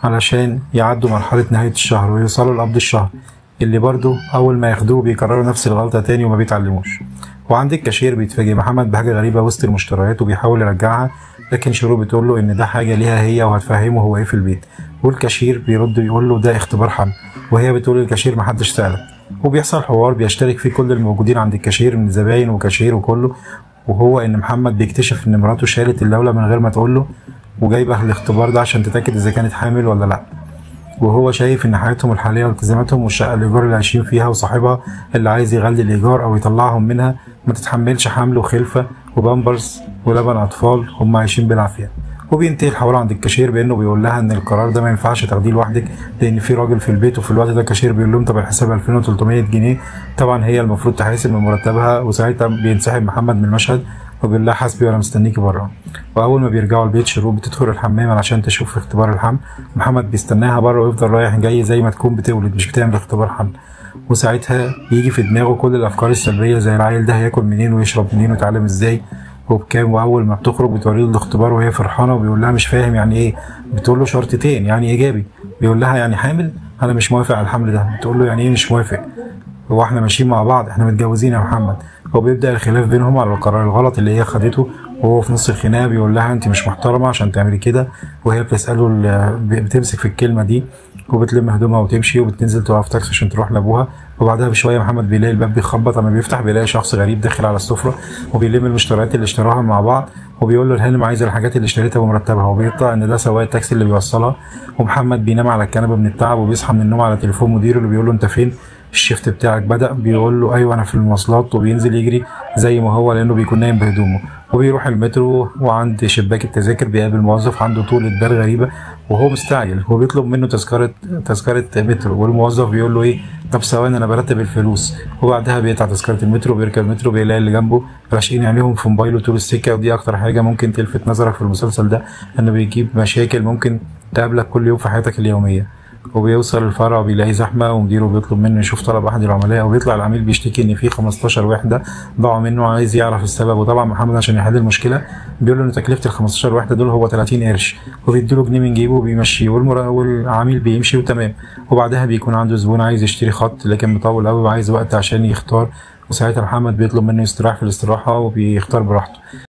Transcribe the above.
علشان يعدوا مرحلة نهاية الشهر ويوصلوا لقبض الشهر، اللي برضو أول ما ياخدوه بيكرروا نفس الغلطة تاني وما بيتعلموش. وعند الكاشير بيتفاجئ محمد بحاجة غريبة وسط المشتريات وبيحاول يرجعها، لكن شروق بتقول له إن ده حاجة ليها هي وهتفهمه هو إيه في البيت. والكاشير بيرد يقول له ده اختبار حمل، وهي بتقول للكاشير محدش سألك. وبيحصل حوار بيشترك فيه كل الموجودين عند الكاشير من زباين وكاشير وكله، وهو إن محمد بيكتشف إن مراته شالت اللولة من غير ما تقول له، وجايبه الاختبار ده عشان تتأكد إذا كانت حامل ولا لأ. وهو شايف إن حياتهم الحالية والتزاماتهم والشقة الإيجار اللي عايشين فيها وصاحبها اللي عايز يغلي الإيجار أو يطلعهم منها ما تتحملش حمل وخلفة وبامبرز ولبن أطفال، هم عايشين بالعافية. وبينتهي الحوار عند الكاشير بإنه بيقول لها إن القرار ده ما ينفعش تاخديه لوحدك، لأن في راجل في البيت. وفي الوقت ده الكاشير بيقول لهم طب الحساب 2300 جنيه، طبعا هي المفروض تحاسب من مرتبها. وساعتها بينسحب محمد من المشهد وبيقول لها حاسبي وأنا مستنيكي بره. وأول ما بيرجعوا البيت شروق بتدخل الحمام علشان تشوف اختبار الحمل، محمد بيستناها بره ويفضل رايح جاي زي ما تكون بتولد مش بتعمل اختبار حمل. وساعتها يجي في دماغه كل الأفكار السلبية زي العيل ده هياكل منين ويشرب منين ويتعلم ازاي وبكام. واول ما بتخرج بتوريه الاختبار وهي فرحانه وبيقول لها مش فاهم يعني ايه. بتقول له شرطتين يعني ايجابي. بيقول لها يعني حامل؟ انا مش موافق على الحمل ده. بتقول له يعني ايه مش موافق؟ هو احنا ماشيين مع بعض؟ احنا متجوزين يا محمد. وبيبدا الخلاف بينهم على القرار الغلط اللي هي خدته. وهو في نص الخناقه بيقول لها انت مش محترمه عشان تعملي كده، وهي بتساله بتمسك في الكلمه دي وبتلم هدومها وتمشي وبتنزل تقف تاكسي عشان تروح لابوها. وبعدها بشويه محمد بيلاقي الباب بيخبط، اما بيفتح بيلاقي شخص غريب داخل على السفره وبيلم المشتريات اللي اشتراها مع بعض، وبيقول له الهانم عايزه الحاجات اللي اشتريتها بمرتبها. وبيطلع ان ده سواق التاكسي اللي بيوصلها. ومحمد بينام على الكنبه من التعب وبيصحى من النوم على تليفون مديره اللي بيقول له انت فين؟ الشيفت بتاعك بدأ. بيقول له ايوه انا في المواصلات. وبينزل يجري زي ما هو لانه بيكون نايم بهدومه. وبيروح المترو وعند شباك التذاكر بيقابل موظف عنده طولة بال غريبة وهو مستعجل وبيطلب منه تذكرة مترو. والموظف بيقول له ايه طب ثواني انا برتب الفلوس. وبعدها بيقطع تذكرة المترو وبيركب المترو بيلاقي اللي جنبه راشقين عينيهم في موبايله طول السكة. ودي اكتر حاجة ممكن تلفت نظرك في المسلسل ده، انه بيجيب مشاكل ممكن تقابلك كل يوم في حياتك اليومية. وبيوصل الفرع وبيلاقي زحمة ومديره بيطلب منه يشوف طلب أحد العملاء. وبيطلع العميل بيشتكي إن في 15 وحدة ضاعوا منه، عايز يعرف السبب. وطبعا محمد عشان يحل المشكلة بيقول له إن تكلفة ال 15 وحدة دول هو 30 قرش، وبيديله جنيه من جيبه وبيمشيه. والعميل بيمشي وتمام. وبعدها بيكون عنده زبون عايز يشتري خط لكن مطول قوي وعايز وقت عشان يختار. وساعتها محمد بيطلب منه يستراح في الاستراحة وبيختار براحته.